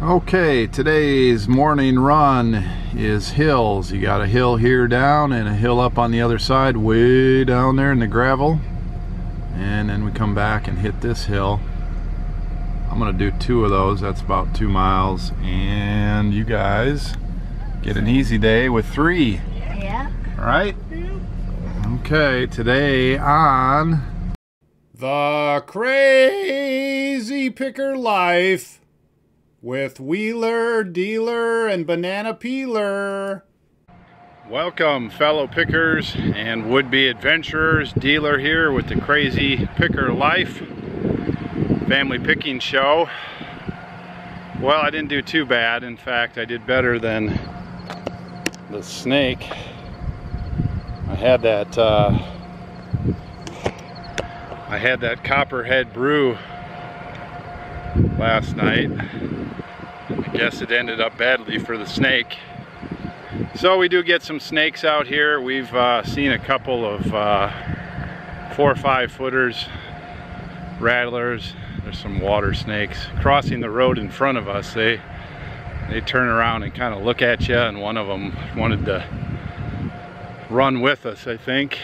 Okay, today's morning run is hills. You got a hill here down and a hill up on the other side, way down there in the gravel. And then we come back and hit this hill. I'm gonna do 2 of those. That's about 2 miles. And you guys get an easy day with 3. Yeah. All right? Okay, today on The Crazy Picker Life with Wheeler, Dealer, and Banana Peeler. Welcome, fellow pickers and would-be adventurers. Dealer here with the Crazy Picker Life family picking show. Well, I didn't do too bad. In fact, I did better than the snake. I had that copperhead brew last night. I guess it ended up badly for the snake. So we do get some snakes out here. We've seen a couple of 4 or 5 footers, rattlers. There's some water snakes crossing the road in front of us. They turn around and kind of look at you, and one of them wanted to run with us, I think.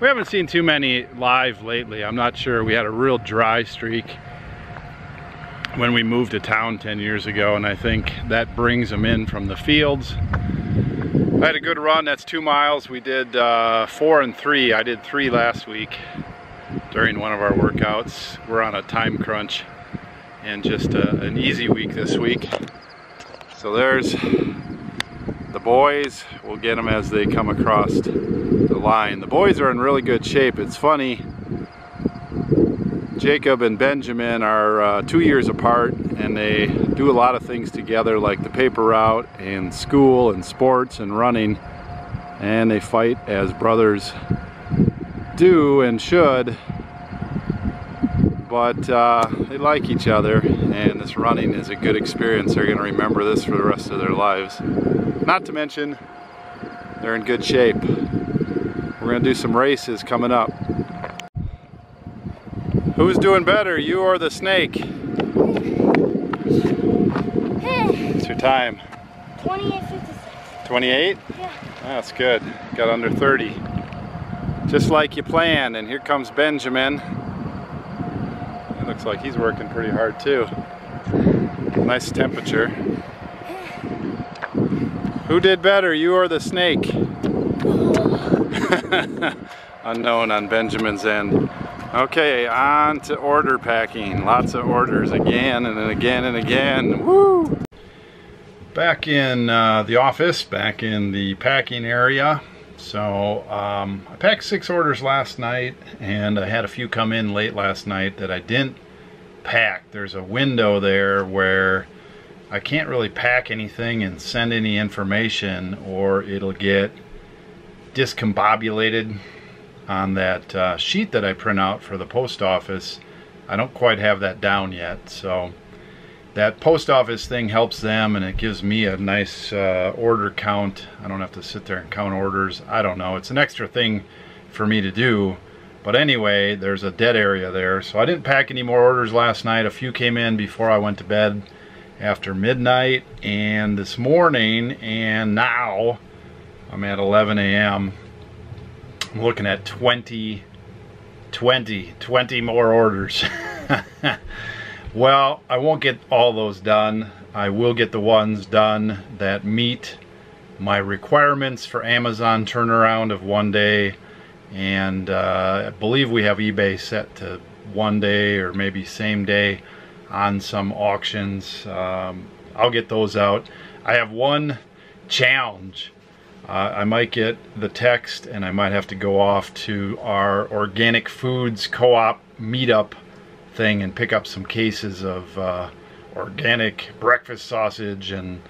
We haven't seen too many live lately. I'm not sure. We had a real dry streak when we moved to town 10 years ago, and I think that brings them in from the fields. I had a good run. That's 2 miles. We did 4 and 3. I did 3 last week during one of our workouts. We're on a time crunch and just an easy week this week. So there's the boys. We'll get them as they come across the line. The boys are in really good shape. It's funny, Jacob and Benjamin are 2 years apart, and they do a lot of things together, like the paper route and school and sports and running, and they fight as brothers do and should, but they like each other, and this running is a good experience. They're going to remember this for the rest of their lives. Not to mention, they're in good shape. We're going to do some races coming up. Who's doing better, you or the snake? What's your time? 28:56. 28? Yeah. That's good. Got under 30. Just like you planned. And here comes Benjamin. It looks like he's working pretty hard too. Nice temperature. Who did better, you or the snake? Unknown on Benjamin's end. Okay, on to order packing. Lots of orders again and again and again. Woo! Back in the office, back in the packing area. So I packed 6 orders last night, and I had a few come in late last night that I didn't pack. There's a window there where I can't really pack anything and send any information, or it'll get discombobulated on that sheet that I print out for the post office. I don't quite have that down yet, so that post office thing helps them, and it gives me a nice order count. I don't have to sit there and count orders. I don't know, it's an extra thing for me to do, but anyway, there's a dead area there. So I didn't pack any more orders last night. A few came in before I went to bed after midnight, and this morning, and now I'm at 11 a.m. I'm looking at 20 more orders. Well, I won't get all those done. I will get the ones done that meet my requirements for Amazon turnaround of 1 day, and I believe we have eBay set to 1 day or maybe same day on some auctions. I'll get those out. I have one challenge. I might get the text, and I might have to go off to our organic foods co-op meetup thing and pick up some cases of organic breakfast sausage and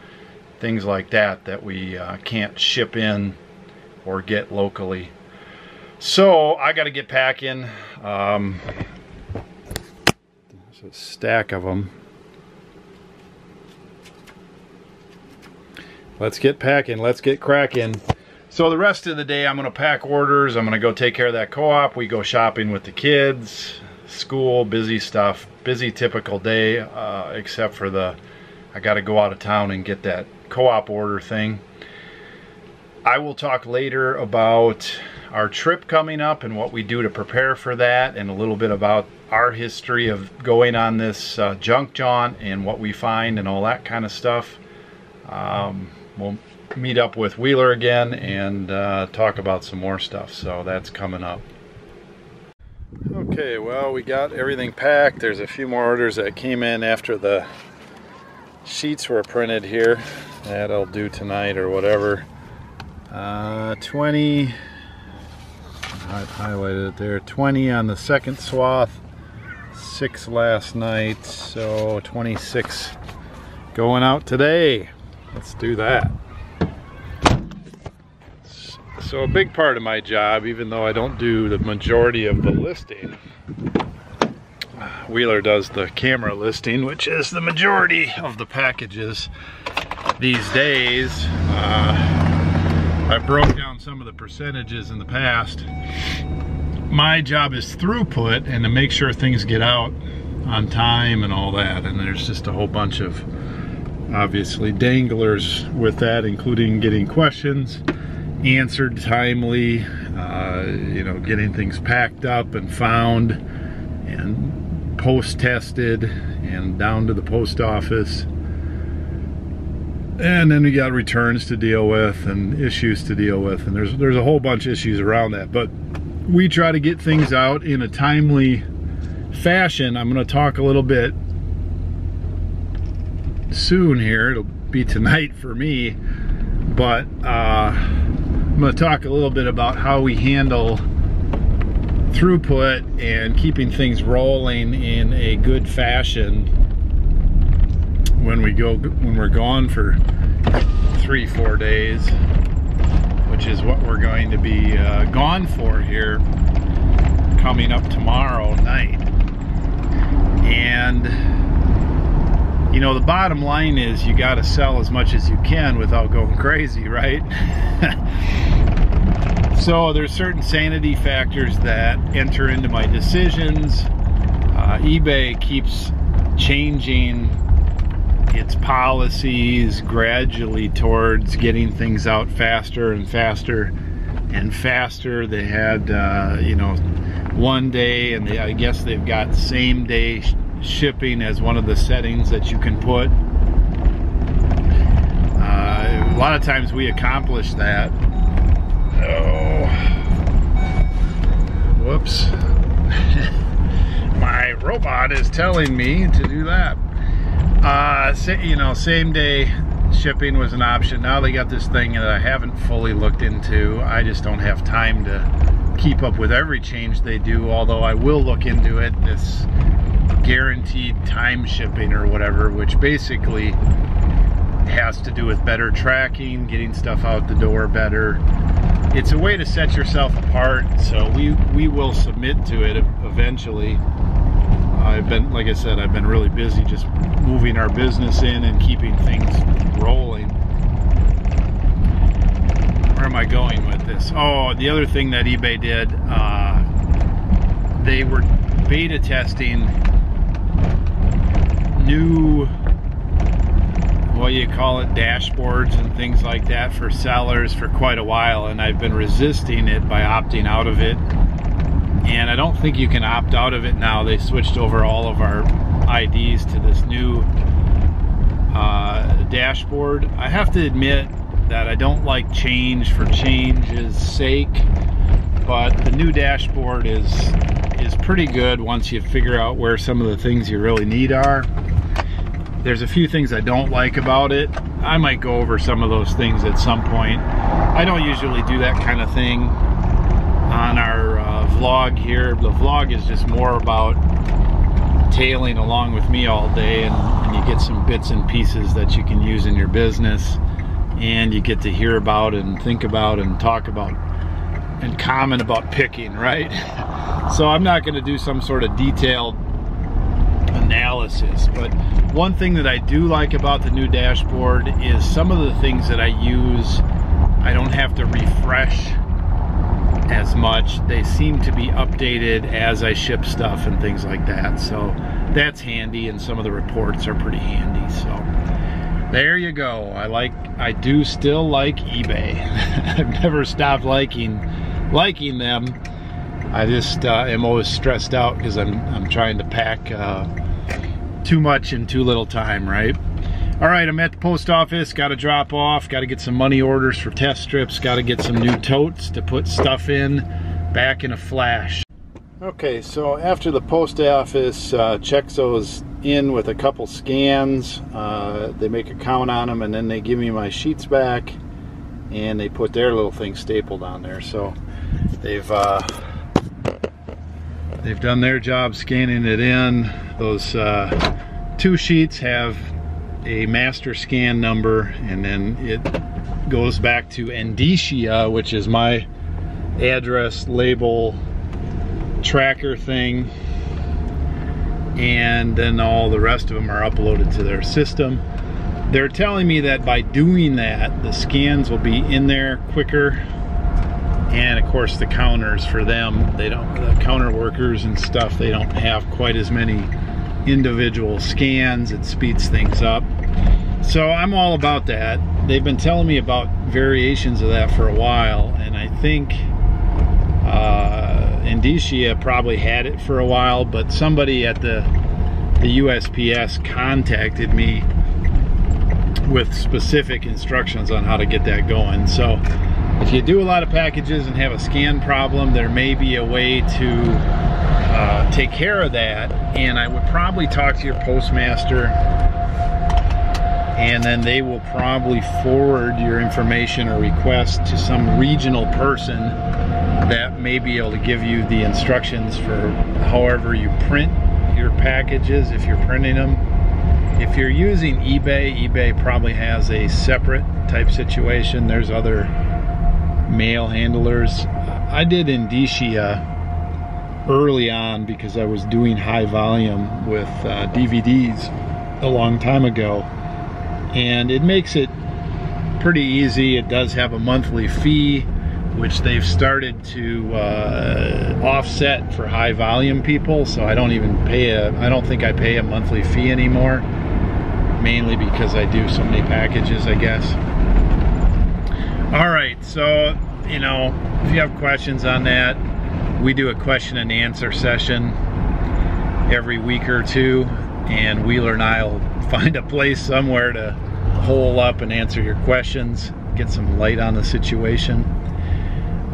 things like that we can't ship in or get locally. So I got to get packing. There's a stack of them. Let's get packing, let's get cracking. So the rest of the day I'm going to pack orders. I'm going to go take care of that co-op. We go shopping with the kids. school, busy stuff, busy typical day, except for I got to go out of town and get that co-op order thing. I will talk later about our trip coming up and what we do to prepare for that, and a little bit about our history of going on this junk jaunt and what we find and all that kind of stuff. We'll meet up with Wheeler again and talk about some more stuff, so that's coming up. Okay, well, we got everything packed. There's a few more orders that came in after the sheets were printed here that I'll do tonight or whatever. 20, I've highlighted it there, 20 on the second swath, 6 last night, so 26 going out today. Let's do that. So a big part of my job, even though I don't do the majority of the listing, Wheeler does the camera listing, which is the majority of the packages these days. I broke down some of the percentages in the past. My job is throughput and to make sure things get out on time and all that, and there's just a whole bunch of obviously danglers with that, including getting questions answered timely, you know, getting things packed up and found and post tested and down to the post office. And then we got returns to deal with and issues to deal with, and there's a whole bunch of issues around that, but we try to get things out in a timely fashion. I'm going to talk a little bit soon here. It'll be tonight for me, but I'm going to talk a little bit about how we handle throughput and keeping things rolling in a good fashion when we're gone for 3-4 days, which is what we're going to be gone for here coming up tomorrow night. And you know, the bottom line is you got to sell as much as you can without going crazy, right? So there's certain sanity factors that enter into my decisions. eBay keeps changing its policies gradually towards getting things out faster and faster and faster. They had, you know, one day, and I guess they've got same day shipping as one of the settings that you can put. A lot of times we accomplish that. Oh, whoops. My robot is telling me to do that. You know, same day shipping was an option. Now they got this thing that I haven't fully looked into. I just don't have time to keep up with every change they do, although I will look into it. This guaranteed time shipping or whatever, which basically has to do with better tracking, getting stuff out the door better. It's a way to set yourself apart, so we will submit to it eventually. I've been, like I said, I've been really busy just moving our business in and keeping things rolling. Where am I going with this? Oh, the other thing that eBay did, they were beta testing new, what do you call it, dashboards and things like that for sellers for quite a while, and I've been resisting it by opting out of it. And I don't think you can opt out of it now. They switched over all of our IDs to this new dashboard. I have to admit that I don't like change for change's sake, but the new dashboard is pretty good once you figure out where some of the things you really need are. There's a few things I don't like about it. I might go over some of those things at some point. I don't usually do that kind of thing on our vlog here. The vlog is just more about tailing along with me all day, and you get some bits and pieces that you can use in your business, and you get to hear about and think about and talk about and comment about picking, right? So I'm not going to do some sort of detailed analysis, but one thing that I do like about the new dashboard is some of the things that I use, I don't have to refresh as much. They seem to be updated as I ship stuff and things like that, so that's handy, and some of the reports are pretty handy. So there you go. I do still like eBay. I've never stopped liking them. I just am always stressed out because I'm trying to pack too much in too little time, right? All right, I'm at the post office, got to drop off, got to get some money orders for test strips, got to get some new totes to put stuff in, back in a Flash. Okay, so after the post office checks those in with a couple scans, they make a count on them, and then they give me my sheets back, and they put their little thing stapled on there. So they've done their job scanning it in. Those 2 sheets have a master scan number, and then it goes back to Indicia, which is my address label tracker thing, and then all the rest of them are uploaded to their system. They're telling me that by doing that, the scans will be in there quicker, and of course the counters for them, the counter workers and stuff, they don't have quite as many individual scans. It speeds things up. So I'm all about that. They've been telling me about variations of that for a while, and I think Indicia probably had it for a while, but somebody at the USPS contacted me with specific instructions on how to get that going. So if you do a lot of packages and have a scan problem, there may be a way to take care of that, and I would probably talk to your postmaster, and then they will probably forward your information or request to some regional person that may be able to give you the instructions for however you print your packages if you're printing them. If you're using eBay probably has a separate type situation. There's other mail handlers. I did Indicia early on because I was doing high volume with DVDs a long time ago, and it makes it pretty easy. It does have a monthly fee, which they've started to offset for high volume people, so I don't even pay I don't think I pay a monthly fee anymore, mainly because I do so many packages, I guess. All right, so you know, if you have questions on that, we do a question and answer session every week or two, and Wheeler and I will find a place somewhere to hole up and answer your questions, get some light on the situation.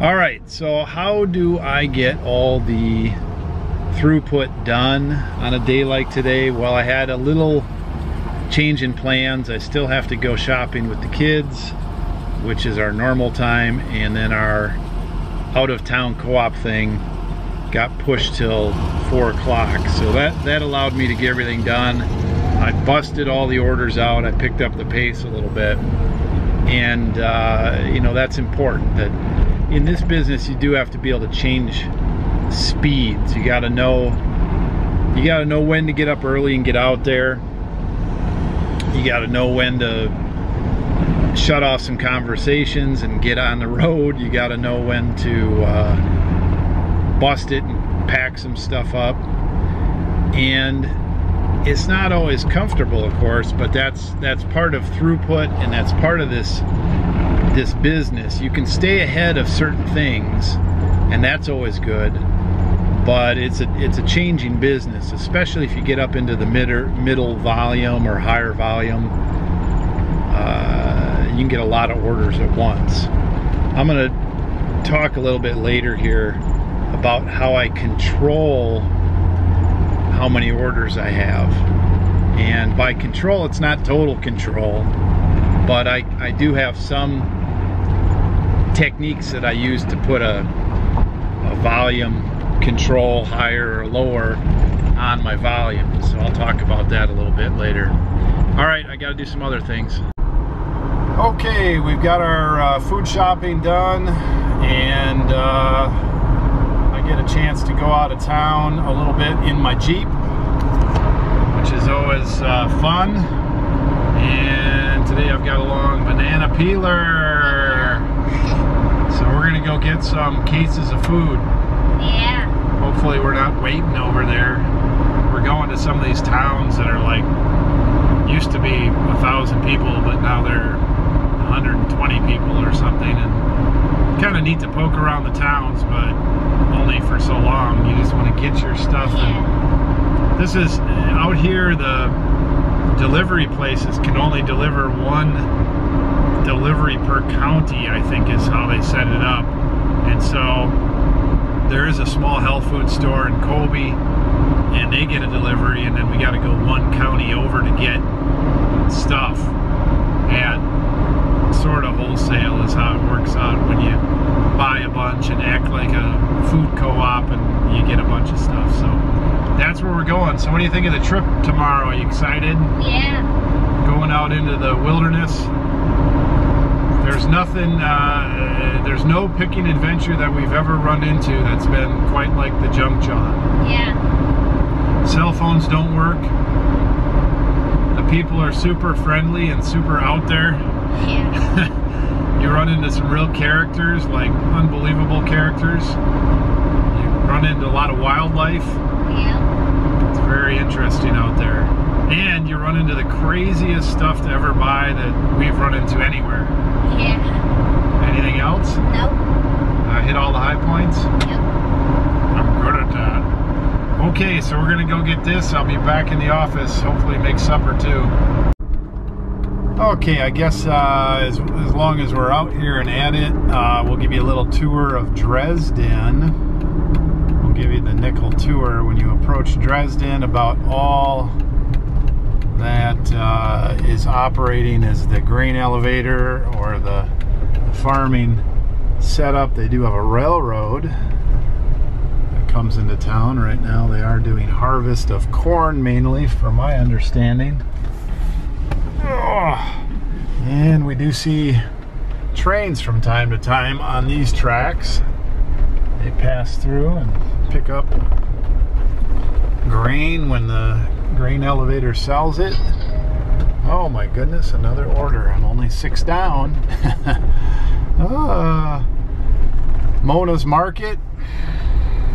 All right, so how do I get all the throughput done on a day like today? Well, I had a little change in plans. I still have to go shopping with the kids, which is our normal time, and then our out-of-town co-op thing got pushed till 4 o'clock. So that allowed me to get everything done. I busted all the orders out. I picked up the pace a little bit, and you know, that's important. That in this business, you do have to be able to change speeds. You got to know when to get up early and get out there. You got to know when to shut off some conversations and get on the road. You got to know when to bust it and pack some stuff up. And it's not always comfortable, of course, but that's part of throughput, and that's part of this business. You can stay ahead of certain things, and that's always good, but it's a changing business, especially if you get up into the middle volume or higher volume. You can get a lot of orders at once. I'm going to talk a little bit later here about how I control how many orders I have. And by control, it's not total control, but I do have some techniques that I use to put a volume control higher or lower on my volume. So I'll talk about that a little bit later. All right, I got to do some other things. Okay, we've got our food shopping done, and I get a chance to go out of town a little bit in my Jeep, which is always fun. And today I've got a long banana peeler, so we're gonna go get some cases of food. Yeah. Hopefully we're not waiting over there. We're going to some of these towns that are like, used to be 1,000 people, but now they're 120 people or something. And kind of neat to poke around the towns, but only for so long. You just want to get your stuff. And this is out here, the delivery places can only deliver one delivery per county, I think is how they set it up. And so there is a small health food store in Colby, and they get a delivery, and then we got to go one county over to get stuff at sort of wholesale is how it works out when you buy a bunch and act like a food co-op and you get a bunch of stuff. So that's where we're going. So what do you think of the trip tomorrow? Are you excited? Yeah. Going out into the wilderness. There's nothing, there's no picking adventure that we've ever run into that's been quite like the junk john. Yeah. Cell phones don't work. The people are super friendly and super out there. Yeah. You run into some real characters, like unbelievable characters. You run into a lot of wildlife. Yeah. It's very interesting out there. And you run into the craziest stuff to ever buy that we've run into anywhere. Yeah. Anything else? Nope. Hit all the high points? Yep. I'm good at that. Okay, so we're gonna go get this. I'll be back in the office, hopefully make supper too. Okay, I guess as long as we're out here and at it, we'll give you a little tour of Dresden. We'll give you the nickel tour when you approach Dresden about all that is operating as the grain elevator or the farming setup. They do have a railroad that comes into town right now. They are doing harvest of corn mainly, from my understanding. And we do see trains from time to time on these tracks. They pass through and pick up grain when the grain elevator sells it. Oh my goodness, another order. I'm only 6 down. Mona's Market.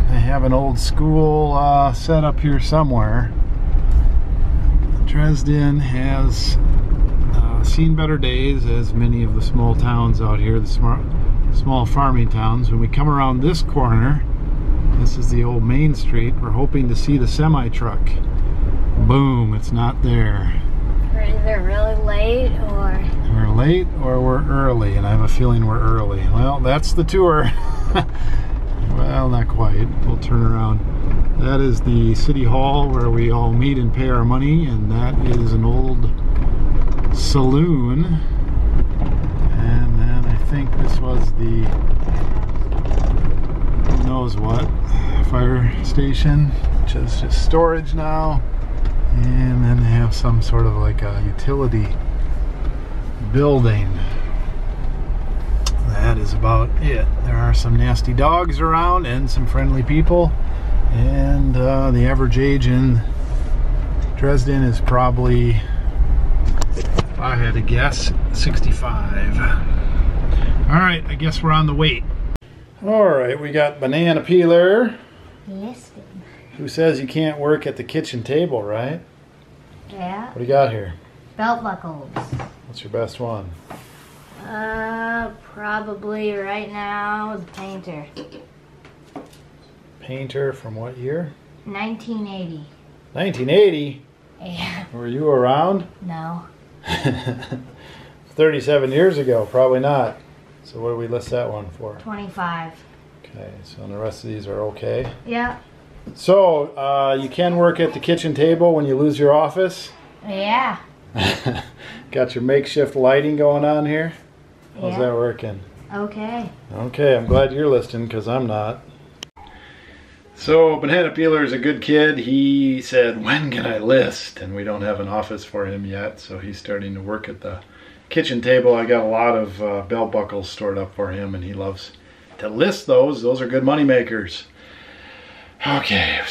They have an old school set up here somewhere. Dresden has seen better days, as many of the small towns out here, the small farming towns. When we come around this corner, this is the old Main Street, we're hoping to see the semi-truck. Boom, it's not there. We're either really late or... We're late or we're early, and I have a feeling we're early. Well, that's the tour. Well, not quite. We'll turn around. That is the city hall where we all meet and pay our money, and that is an old saloon. And then I think this was the who knows what fire station, which is just storage now. And then they have some sort of like a utility building. That is about it. There are some nasty dogs around and some friendly people. And the average age in Dresden is probably, if I had to guess, 65. Alright, I guess we're on the wait. Alright, we got Banana Peeler. Yes. Who says you can't work at the kitchen table, right? Yeah. What do you got here? Belt buckles. What's your best one? Probably right now, the Painter. Painter from what year? 1980. 1980? Yeah. Were you around? No. 37 years ago, probably not. So what do we list that one for? 25. Okay, so the rest of these are okay. Yeah. So, you can work at the kitchen table when you lose your office? Yeah. Got your makeshift lighting going on here? How's that working? Okay. Okay, I'm glad you're listening because I'm not. So, Banana Peeler is a good kid. He said, when can I list? And we don't have an office for him yet, so he's starting to work at the kitchen table. I got a lot of belt buckles stored up for him, and he loves to list those. Those are good money makers. Okay,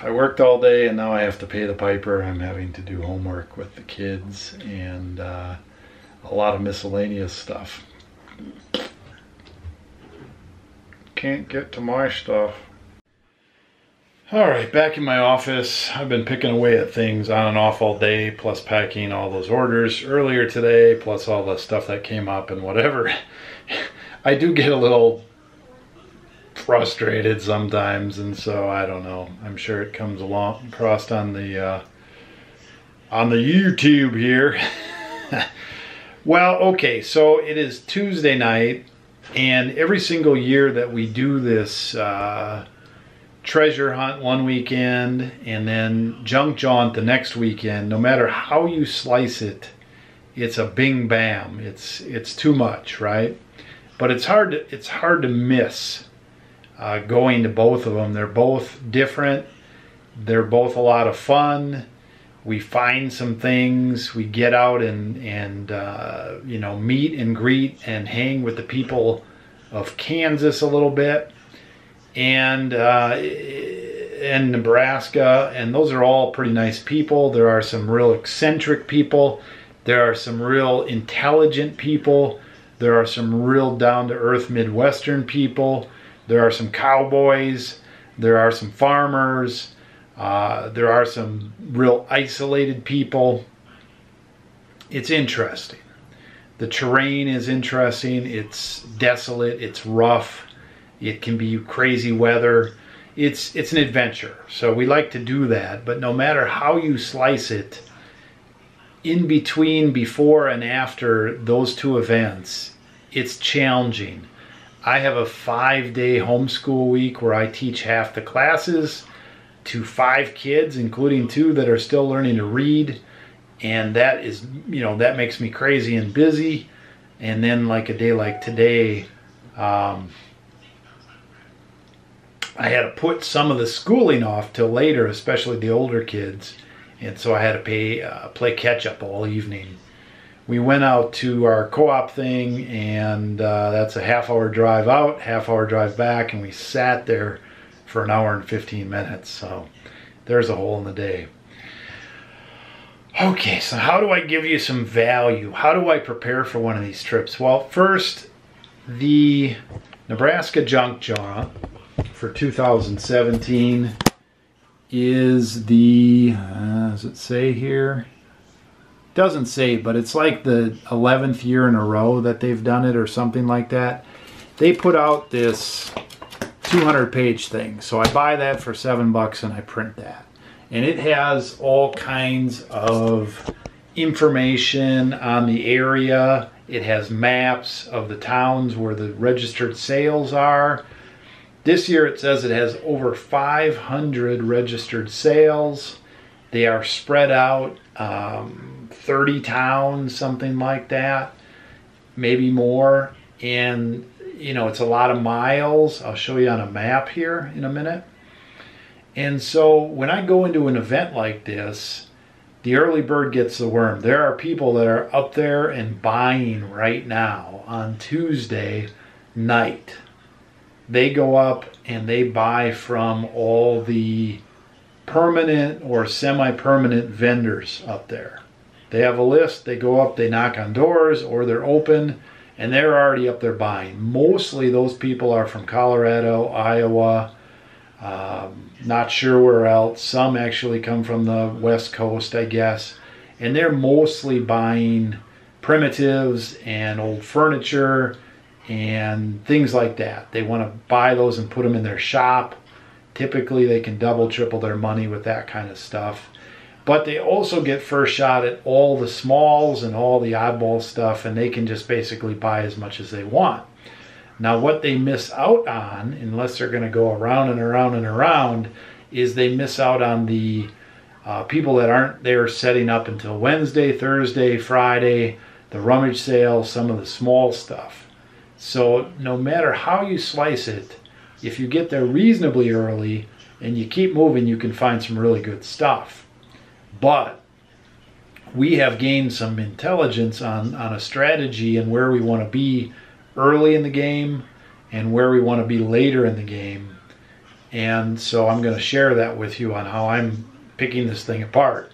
I worked all day and now I have to pay the piper. I'm having to do homework with the kids and a lot of miscellaneous stuff. can't get to my stuff. Alright, back in my office. I've been picking away at things on and off all day, plus packing all those orders earlier today, plus all the stuff that came up and whatever. I do get a little frustrated sometimes, and so I don't know. I'm sure it comes along across on the YouTube here. Well, okay, so it is Tuesday night, and every single year that we do this treasure hunt one weekend and then junk jaunt the next weekend, no matter how you slice it, it's a bing bam. It's too much, right? But it's hard to miss going to both of them. They're both different. They're both a lot of fun. We find some things. We get out and you know, meet and greet and hang with the people of Kansas a little bit, and Nebraska, and those are all pretty nice people. There are some real eccentric people. There are some real intelligent people. There are some real down-to-earth Midwestern people. There are some cowboys. There are some farmers. There are some real isolated people. It's interesting. The terrain is interesting. It's desolate. It's rough. It can be crazy weather. It's an adventure. So we like to do that. But no matter how you slice it, in between, before and after those two events, it's challenging. I have a 5-day homeschool week where I teach half the classes to 5 kids, including 2 that are still learning to read. And that is, you know, that makes me crazy and busy. And then like a day like today, I had to put some of the schooling off till later, especially the older kids. And so I had to play catch up all evening. We went out to our co-op thing, and that's a half-hour drive out, half-hour drive back, and we sat there for an hour and 15 minutes. So there's a hole in the day. Okay, so how do I give you some value? How do I prepare for one of these trips? Well, first, the Nebraska Junk Jaunt for 2017 is the, does it say here? Doesn't say, but it's like the 11th year in a row that they've done it or something like that. They put out this 200-page thing, so I buy that for $7 and I print that. And it has all kinds of information on the area. It has maps of the towns where the registered sales are. This year it says it has over 500 registered sales. They are spread out, 30 towns, something like that, maybe more. And, you know, it's a lot of miles. I'll show you on a map here in a minute. And so when I go into an event like this, the early bird gets the worm. There are people that are up there and buying right now on Tuesday night. They go up and they buy from all the permanent or semi-permanent vendors up there. They have a list, they go up, they knock on doors, or they're open, and they're already up there buying. Mostly those people are from Colorado, Iowa, not sure where else. Some actually come from the West Coast, I guess. And they're mostly buying primitives and old furniture and things like that. They want to buy those and put them in their shop. Typically they can double, triple their money with that kind of stuff. But they also get first shot at all the smalls and all the oddball stuff, and they can just basically buy as much as they want. Now what they miss out on, unless they're going to go around and around and around, is they miss out on the people that aren't there setting up until Wednesday, Thursday, Friday, the rummage sale, some of the small stuff. So no matter how you slice it, if you get there reasonably early and you keep moving, you can find some really good stuff. But we have gained some intelligence on a strategy and where we want to be early in the game and where we want to be later in the game. And so I'm going to share that with you on how I'm picking this thing apart.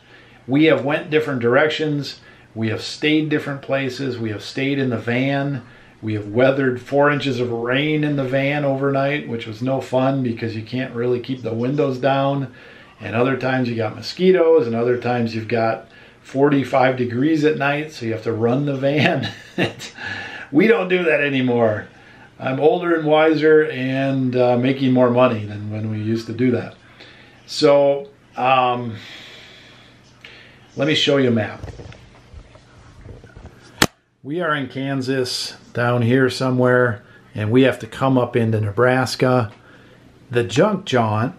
We have went different directions. We have stayed different places. We have stayed in the van. We have weathered 4 inches of rain in the van overnight, which was no fun because you can't really keep the windows down. And other times you got mosquitoes, and other times you've got 45 degrees at night, so you have to run the van. We don't do that anymore. I'm older and wiser and making more money than when we used to do that. So let me show you a map. We are in Kansas, down here somewhere, and we have to come up into Nebraska. The junk jaunt,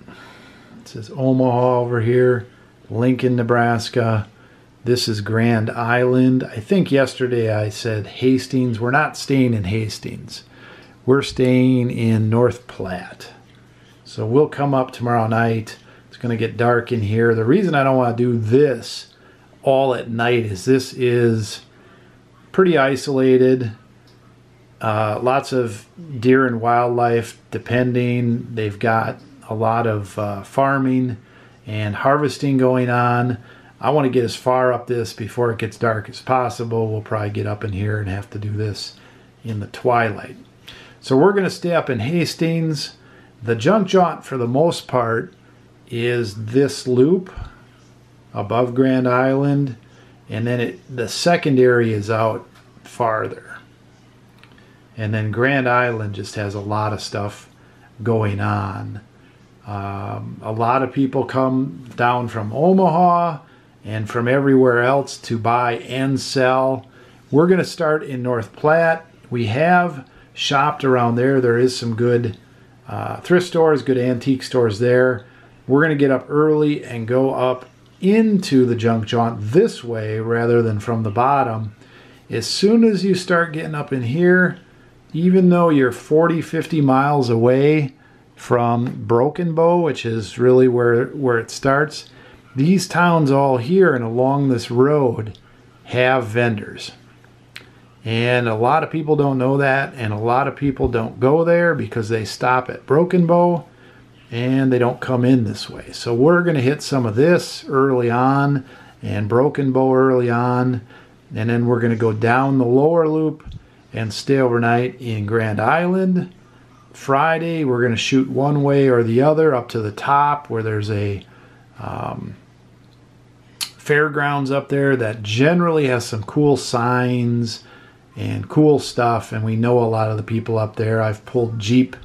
it says Omaha over here, Lincoln, Nebraska. This is Grand Island. I think yesterday I said Hastings. We're not staying in Hastings. We're staying in North Platte. So we'll come up tomorrow night. It's going to get dark in here. The reason I don't want to do this all at night is this is pretty isolated. Lots of deer and wildlife depending. They've got a lot of farming and harvesting going on. I want to get as far up this before it gets dark as possible. We'll probably get up in here and have to do this in the twilight. So we're going to stay up in Hastings. The junk jaunt for the most part is this loop above Grand Island, and then the secondary is out farther. And then Grand Island just has a lot of stuff going on. A lot of people come down from Omaha and from everywhere else to buy and sell. We're going to start in North Platte. We have shopped around there. There is some good thrift stores, good antique stores there. We're going to get up early and go up into the junk jaunt this way rather than from the bottom. As soon as you start getting up in here, even though you're 40, 50 miles away from Broken Bow, which is really where it starts, these towns all here and along this road have vendors. And a lot of people don't know that, and a lot of people don't go there because they stop at Broken Bow and they don't come in this way. So we're going to hit some of this early on and Broken Bow early on, and then we're going to go down the lower loop and stay overnight in Grand Island. Friday we're going to shoot one way or the other up to the top where there's a fairgrounds up there that generally has some cool signs and cool stuff, and we know a lot of the people up there. I've pulled Jeep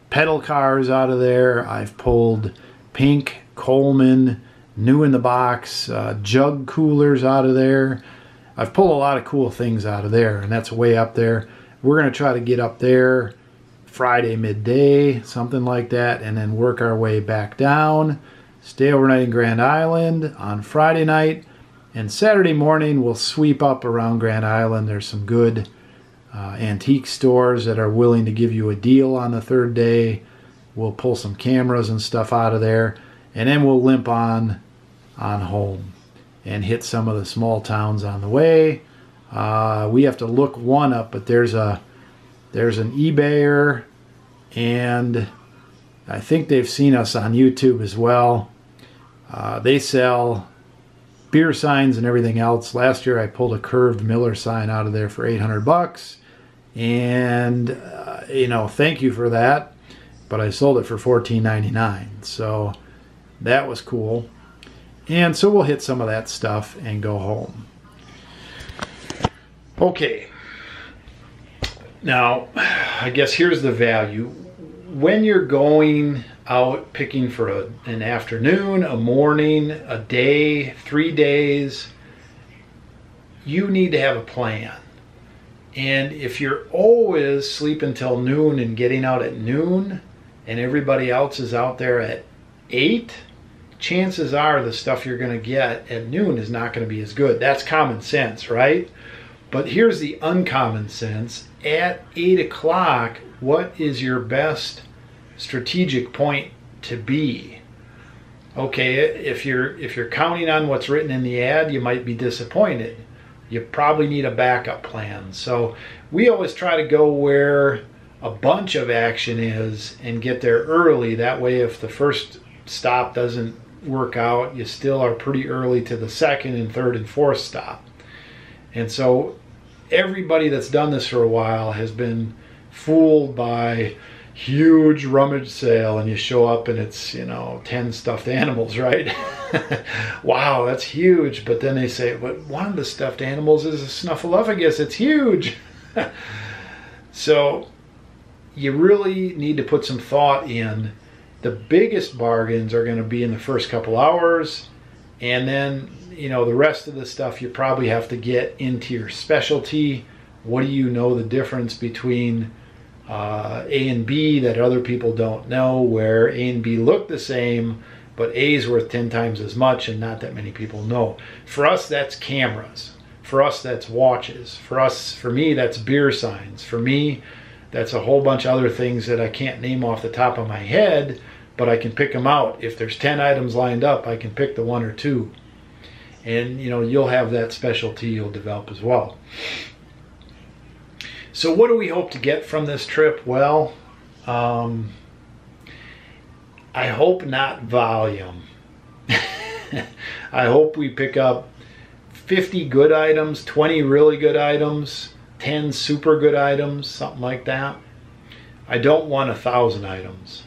pedal cars out of there. I've pulled pink Coleman new in the box jug coolers out of there. I've pulled a lot of cool things out of there, and that's way up there. We're going to try to get up there Friday midday, something like that, and then work our way back down. Stay overnight in Grand Island on Friday night, and Saturday morning we'll sweep up around Grand Island. There's some good antique stores that are willing to give you a deal on the third day. We'll pull some cameras and stuff out of there, and then we'll limp on home and hit some of the small towns on the way. We have to look one up, but there's an eBayer, and I think they've seen us on YouTube as well. They sell beer signs and everything else. Last year I pulled a curved Miller sign out of there for $800, and thank you for that, but I sold it for $14.99, so that was cool. And so we'll hit some of that stuff and go home. Okay, now I guess here's the value. When you're going out picking for an afternoon, a morning, a day, 3 days, you need to have a plan. And if you're always sleeping till noon and getting out at noon and everybody else is out there at 8, chances are the stuff you're going to get at noon is not going to be as good. That's common sense, right? But here's the uncommon sense. At 8 o'clock, what is your best strategic point to be? Okay, if you're counting on what's written in the ad, you might be disappointed. You probably need a backup plan. So we always try to go where a bunch of action is and get there early. That way, if the first stop doesn't work out, you still are pretty early to the second and third and fourth stop. And so everybody that's done this for a while has been fooled by huge rummage sale, and you show up and it's, you know, 10 stuffed animals, right? Wow, that's huge. But then they say, but one of the stuffed animals is a snuffleupagus. It's huge. So you really need to put some thought in. The biggest bargains are going to be in the first couple hours, and then, you know, the rest of the stuff you probably have to get into your specialty. What do you know the difference between A and B that other people don't know, where A and B look the same, but A is worth 10 times as much and not that many people know. For us, that's cameras. For us, that's watches. For me, that's beer signs. For me, that's a whole bunch of other things that I can't name off the top of my head, but I can pick them out. If there's 10 items lined up, I can pick the one or two. And, you know, you'll have that specialty you'll develop as well. So what do we hope to get from this trip? Well, I hope not volume. I hope we pick up 50 good items, 20 really good items, 10 super good items, something like that. I don't want 1,000 items.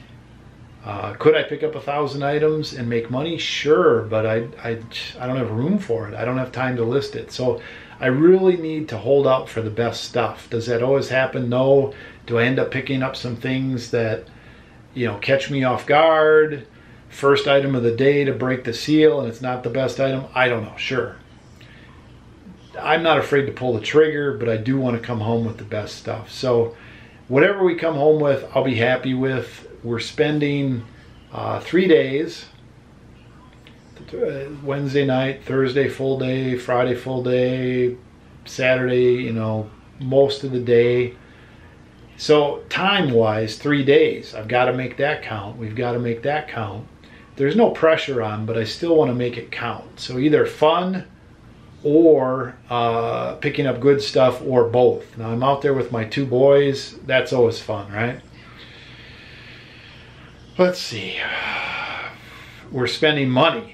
Could I pick up 1,000 items and make money? Sure, but I don't have room for it. I don't have time to list it. So I really need to hold out for the best stuff. Does that always happen? No. Do I end up picking up some things that, you know, catch me off guard? First item of the day to break the seal and it's not the best item? I don't know. Sure. I'm not afraid to pull the trigger, but I do want to come home with the best stuff. So whatever we come home with, I'll be happy with. We're spending 3 days. Wednesday night, Thursday full day, Friday full day, Saturday, you know, most of the day. So time-wise, 3 days. I've got to make that count. We've got to make that count. There's no pressure on, but I still want to make it count. So either fun or picking up good stuff, or both. Now I'm out there with my 2 boys. That's always fun, right? Let's see. We're spending money.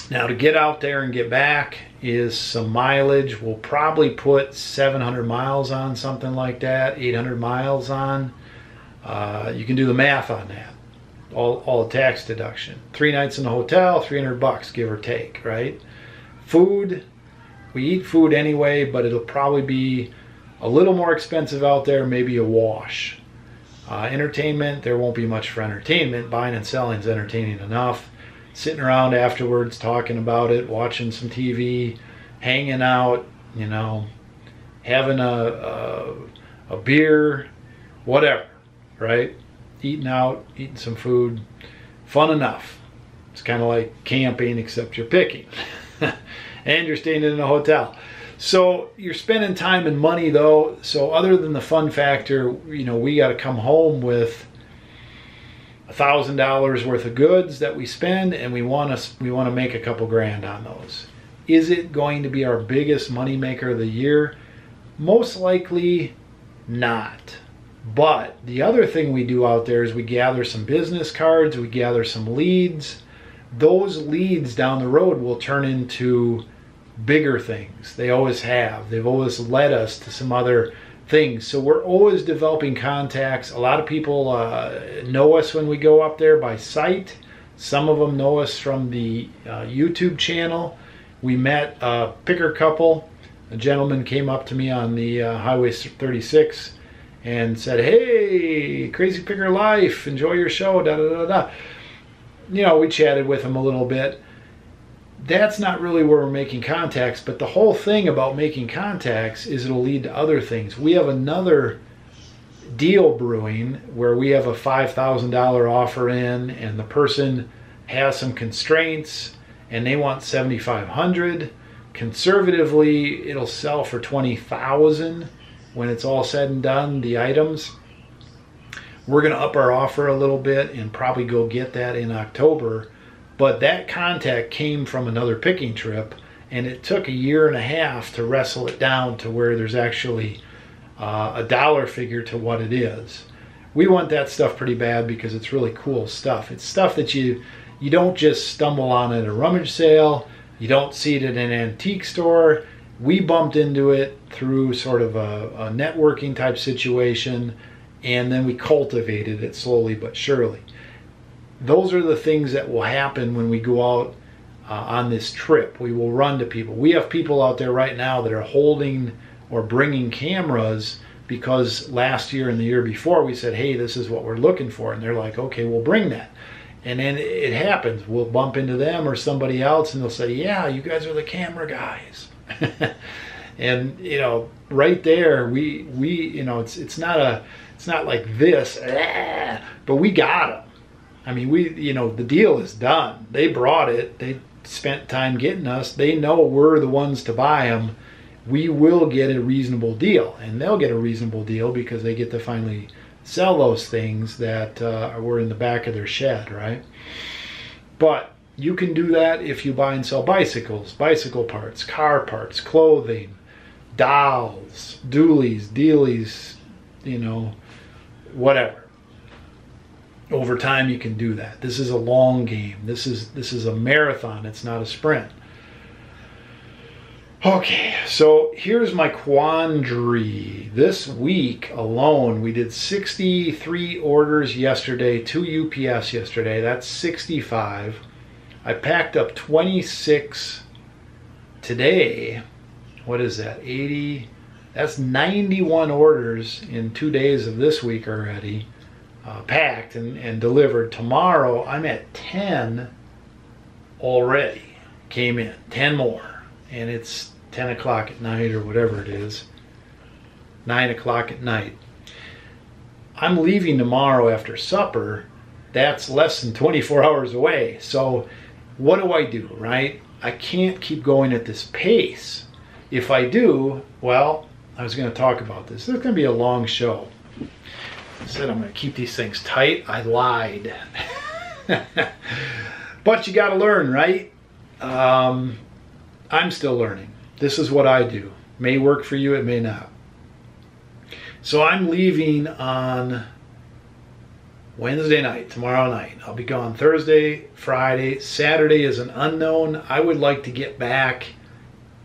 Now to get out there and get back is some mileage. We'll probably put 700 miles on, something like that, 800 miles on. You can do the math on that. All tax deduction. 3 nights in the hotel, $300, give or take, right? Food, we eat food anyway, but it'll probably be a little more expensive out there, maybe a wash. Entertainment, there won't be much for entertainment. Buying and selling is entertaining enough. Sitting around afterwards, talking about it, watching some TV, hanging out, you know, having a beer, whatever, right? Eating out, eating some food, fun enough. It's kind of like camping, except you're picking. And you're staying in a hotel. So you're spending time and money though. So other than the fun factor, you know, we got to come home with $1,000 worth of goods that we spend, and we want to make a couple grand on those. Is it going to be our biggest money maker of the year? Most likely not. But the other thing we do out there is we gather some business cards, we gather some leads. Those leads down the road will turn into bigger things. They always have. They've always led us to some other things. So we're always developing contacts. A lot of people know us when we go up there by sight. Some of them know us from the YouTube channel. We met a picker couple. A gentleman came up to me on the Highway 36 and said, "Hey, Crazy Picker Life, enjoy your show, da da da da." You know, we chatted with him a little bit. That's not really where we're making contacts, but the whole thing about making contacts is it'll lead to other things. We have another deal brewing where we have a $5,000 offer in, and the person has some constraints and they want $7,500. Conservatively, it'll sell for $20,000 when it's all said and done, the items. We're going to up our offer a little bit and probably go get that in October. But that contact came from another picking trip, and it took 1.5 years to wrestle it down to where there's actually a dollar figure to what it is. We want that stuff pretty bad because it's really cool stuff. It's stuff that you don't just stumble on at a rummage sale. You don't see it at an antique store. We bumped into it through sort of a networking type situation, and then we cultivated it slowly but surely. Those are the things that will happen when we go out on this trip. We will run to people. We have people out there right now that are holding or bringing cameras because last year and the year before we said, hey, this is what we're looking for. And they're like, okay, we'll bring that. And then it happens. We'll bump into them or somebody else and they'll say, yeah, you guys are the camera guys. And, you know, right there, we you know, it's not like this, but we got them. I mean, you know, the deal is done. They brought it. They spent time getting us. They know we're the ones to buy them. We will get a reasonable deal, and they'll get a reasonable deal because they get to finally sell those things that were in the back of their shed, right? But you can do that if you buy and sell bicycles, bicycle parts, car parts, clothing, dolls, doolies, dealies, you know, whatever. Over time you can do that. This is a long game. This is a marathon. It's not a sprint. Okay, so here's my quandary. This week alone, we did 63 orders yesterday, 2 UPS yesterday. That's 65. I packed up 26 today. What is that? 80. That's 91 orders in 2 days of this week already. Packed and delivered. Tomorrow I'm at 10 already. Came in 10 more, and it's 10 o'clock at night or whatever it is, 9 o'clock at night. I'm leaving tomorrow after supper. That's less than 24 hours away. So what do, right? I can't keep going at this pace. If I do, well, I was going to talk about this. This is going to be a long show. I said I'm going to keep these things tight. I lied. But you got to learn, right? I'm still learning. This is what I do. May work for you, it may not. So I'm leaving on Wednesday night, tomorrow night. I'll be gone Thursday, Friday. Saturday is an unknown. I would like to get back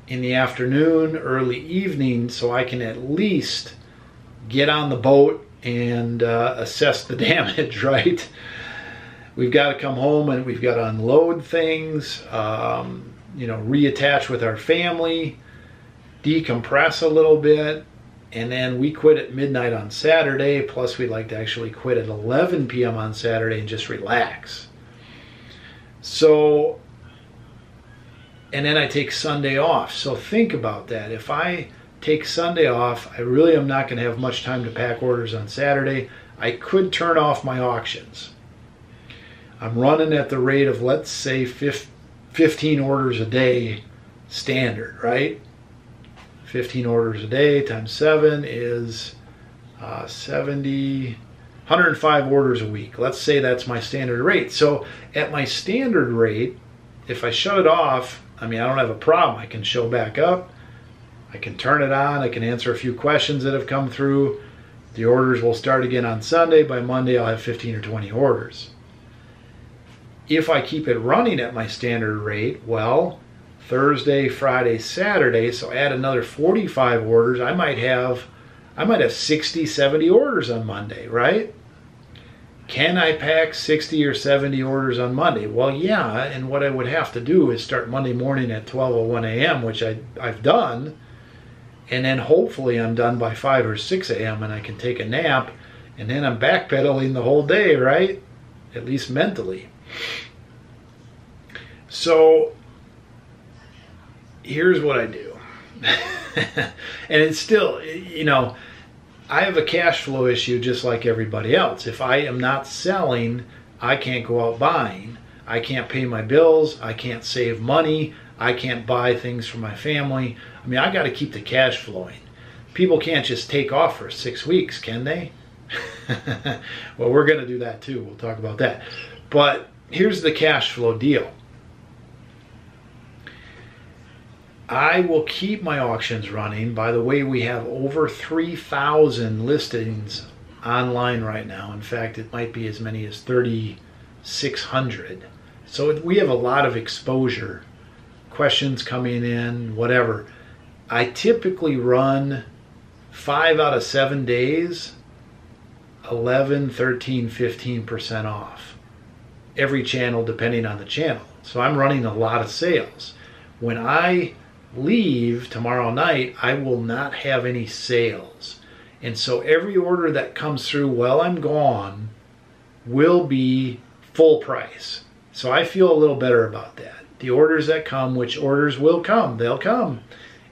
in the afternoon, early evening, so I can at least get on the boat and assess the damage, right? We've got to come home and we've got to unload things, you know, reattach with our family, decompress a little bit, and then we quit at midnight on Saturday. Plus we'd like to actually quit at 11 p.m. on Saturday and just relax. So, and then I take Sunday off. So think about that. If I take Sunday off, I really am not going to have much time to pack orders on Saturday. I could turn off my auctions. I'm running at the rate of, let's say, 15 orders a day standard, right? 15 orders a day times 7 is 105 orders a week. Let's say that's my standard rate. So at my standard rate, if I shut it off, I mean, I don't have a problem. I can show back up. I can turn it on. I can answer a few questions that have come through. The orders will start again on Sunday. By Monday, I'll have 15 or 20 orders. If I keep it running at my standard rate, well, Thursday, Friday, Saturday, so add another 45 orders, I might have 60, 70 orders on Monday, right? Can I pack 60 or 70 orders on Monday? Well, yeah, and what I would have to do is start Monday morning at 12:01 a.m., which I've done, and then hopefully I'm done by 5 or 6 a.m. and I can take a nap, and then I'm backpedaling the whole day, right? At least mentally. So here's what I do. And it's still, you know, I have a cash flow issue just like everybody else. If I am not selling, I can't go out buying. I can't pay my bills. I can't save money. I can't buy things for my family. I mean, I got to keep the cash flowing. People can't just take off for 6 weeks, can they? Well, we're going to do that too. We'll talk about that. But here's the cash flow deal. I will keep my auctions running. By the way, we have over 3,000 listings online right now. In fact, it might be as many as 3,600. So we have a lot of exposure. Questions coming in, whatever. I typically run 5 out of 7 days 11, 13, 15% off. Every channel depending on the channel. So I'm running a lot of sales. When I leave tomorrow night, I will not have any sales. And so every order that comes through while I'm gone will be full price. So I feel a little better about that. The orders that come, which orders will come, they'll come.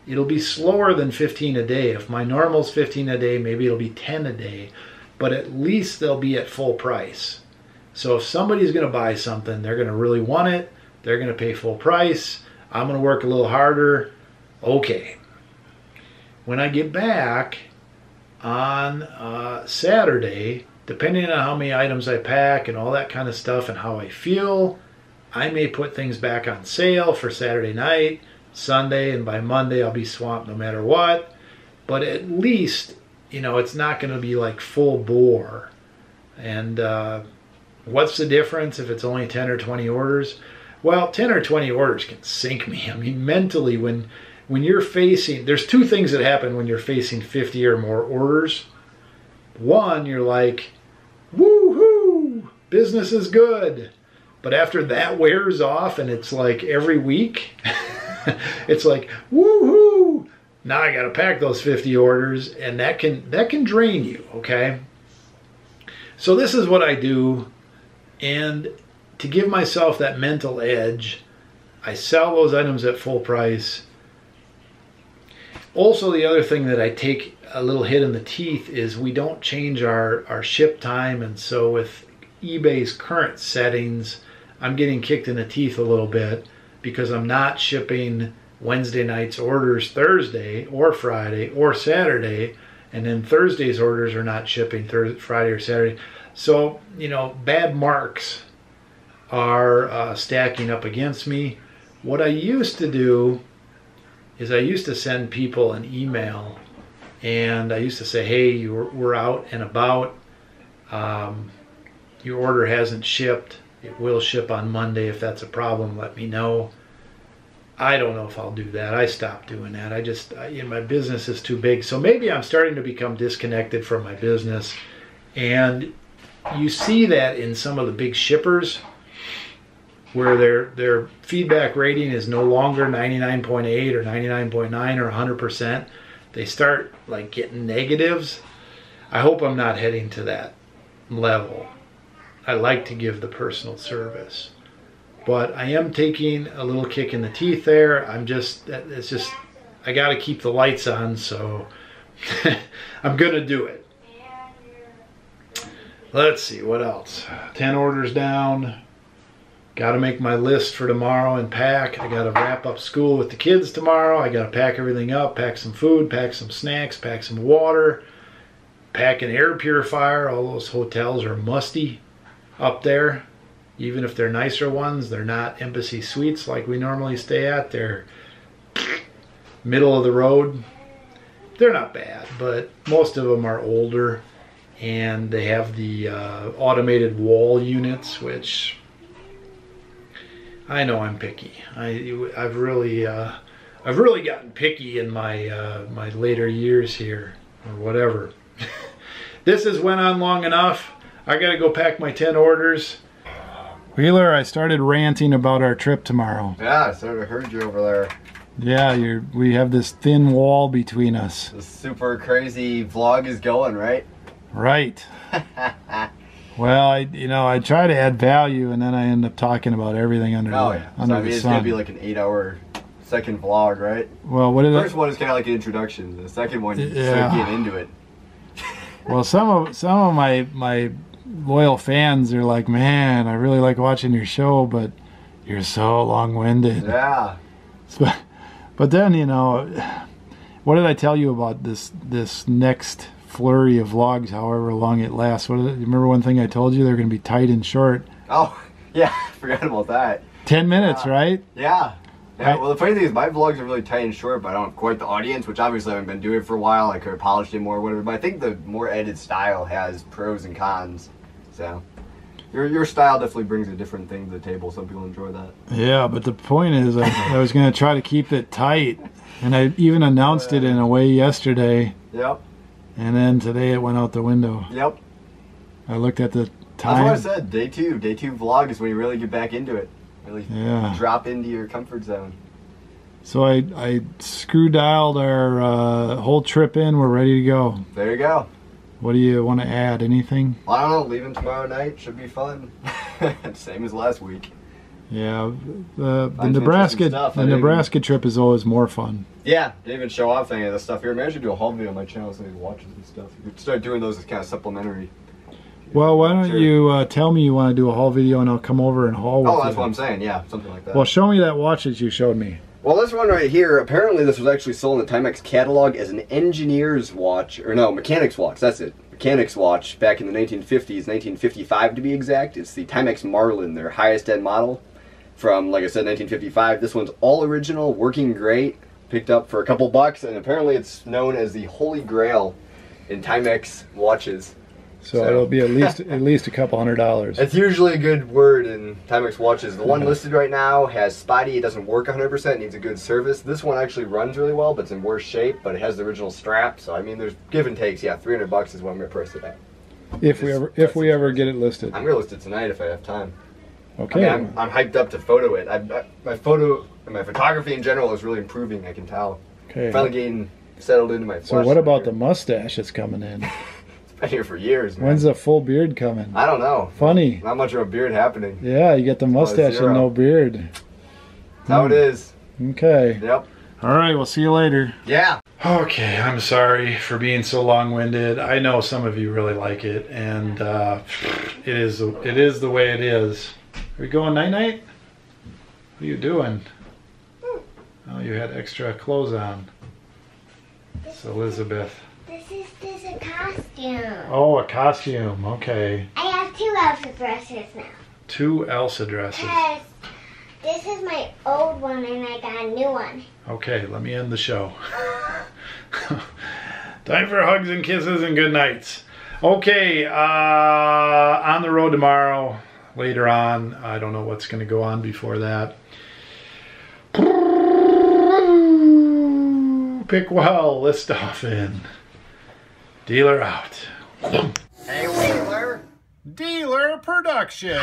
It'll be slower than 15 a day. If my normal's 15 a day, maybe it'll be 10 a day, but at least they'll be at full price. So if somebody's going to buy something, they're going to really want it, they're going to pay full price, I'm going to work a little harder, okay. When I get back on Saturday, depending on how many items I pack and all that kind of stuff and how I feel, I may put things back on sale for Saturday night, Sunday, and by Monday I'll be swamped no matter what. But at least, you know, it's not going to be like full bore. And what's the difference if it's only 10 or 20 orders? Well, 10 or 20 orders can sink me. I mean, mentally, when you're facing, there's two things that happen when you're facing 50 or more orders. One, you're like, woo-hoo, business is good. But after that wears off and it's like every week, it's like, woo-hoo, now I got to pack those 50 orders, and that can drain you, okay? So this is what I do, and to give myself that mental edge, I sell those items at full price. Also, the other thing that I take a little hit in the teeth is we don't change our ship time, and so with eBay's current settings, I'm getting kicked in the teeth a little bit because I'm not shipping Wednesday night's orders Thursday or Friday or Saturday, and then Thursday's orders are not shipping Friday or Saturday. So, you know, bad marks are stacking up against me. What I used to do is I used to send people an email, and I used to say, hey, we're out and about. Your order hasn't shipped. It will ship on Monday. If that's a problem, let me know. I don't know if I'll do that. I stopped doing that. You know, my business is too big. So maybe I'm starting to become disconnected from my business. And you see that in some of the big shippers where their feedback rating is no longer 99.8 or 99.9 or 100%. They start like getting negatives. I hope I'm not heading to that level. I like to give the personal service. But I am taking a little kick in the teeth there. It's just, I got to keep the lights on, so I'm going to do it. Let's see, what else? 10 orders down. Got to make my list for tomorrow and pack. I got to wrap up school with the kids tomorrow. I got to pack everything up, pack some food, pack some snacks, pack some water, pack an air purifier. All those hotels are musty up there. Even if they're nicer ones, they're not embassy suites like we normally stay at. They're middle of the road. They're not bad, but most of them are older, and they have the automated wall units, which I know I'm picky. I've really gotten picky in my my later years here, or whatever. This has went on long enough. I gotta go pack my 10 orders. Wheeler, I started ranting about our trip tomorrow. Yeah, I sort of heard you over there. Yeah, we have this thin wall between us. The super crazy vlog is going, right? Right. Well, I try to add value, and then I end up talking about everything under the sun. So, I mean, it's gonna be like an 8-hour second vlog, right? Well, what did the first one is kind of like an introduction. The second one, you start getting into it. Well, some of my loyal fans are like, man, I really like watching your show, but you're so long-winded. Yeah. But then, you know, what did I tell you about this next flurry of vlogs, however long it lasts? You remember one thing I told you? They're going to be tight and short. Oh, yeah, I forgot about that. 10 minutes, right? Yeah. Yeah, well, the funny thing is my vlogs are really tight and short, but I don't have quite the audience, which obviously I haven't been doing for a while. I could have polished it more or whatever, but I think the more edited style has pros and cons, so. Your style definitely brings a different thing to the table. Some people enjoy that. Yeah, but the point is, I was going to try to keep it tight, and I even announced it in a way yesterday. Yep. And then today it went out the window. Yep. I looked at the time. That's what I said. Day two vlog is when you really get back into it. Really drop into your comfort zone. So I screw dialed our whole trip in. We're ready to go. There you go. What do you want to add? Anything? I don't know. Leaving tomorrow night should be fun. Same as last week. Yeah, the Nebraska trip is always more fun. Yeah, didn't even show off any of this stuff here. Maybe I should do a haul video on my channel so somebody watches and stuff. You could start doing those as kind of supplementary. Well, why don't you tell me you want to do a haul video and I'll come over and haul with you. Oh, that's what I'm saying. Yeah, something like that. Well, show me that watch that you showed me. Well, this one right here, apparently this was actually sold in the Timex catalog as an engineer's watch, or no, mechanic's watch, that's it. Mechanic's watch back in the 1950s, 1955 to be exact. It's the Timex Marlin, their highest end model from, like I said, 1955. This one's all original, working great, picked up for a couple bucks, and apparently it's known as the Holy Grail in Timex watches. So it'll be at least a couple $100. It's usually a good word in Timex watches. The one listed right now has spotty. It doesn't work 100%. It needs a good service. This one actually runs really well, but it's in worse shape. But it has the original strap. So I mean, there's give and takes. Yeah, $300 is what I'm gonna price it at. If we ever get it listed. I'm gonna list it tonight if I have time. Okay. I mean, I'm hyped up to photo it. My photography in general is really improving. I can tell. Okay. Finally getting settled into my. So what about the mustache that's coming in? Been here for years, man. When's the full beard coming? I don't know. Funny. Not much of a beard happening. Yeah, you get the mustache and no beard. That's how it is. Okay. Yep. All right, we'll see you later. Yeah. Okay, I'm sorry for being so long-winded. I know some of you really like it, and it is the way it is. Are we going night-night? What are you doing? Oh, you had extra clothes on. It's Elizabeth. This is a costume. Oh, a costume. Okay. I have 2 Elsa dresses now. 2 Elsa dresses. Because this is my old one and I got a new one. Okay, let me end the show. Time for hugs and kisses and good nights. Okay, on the road tomorrow. Later on, I don't know what's going to go on before that. Pick well, list off in. Dealer out. Hey, Wheeler. Dealer production.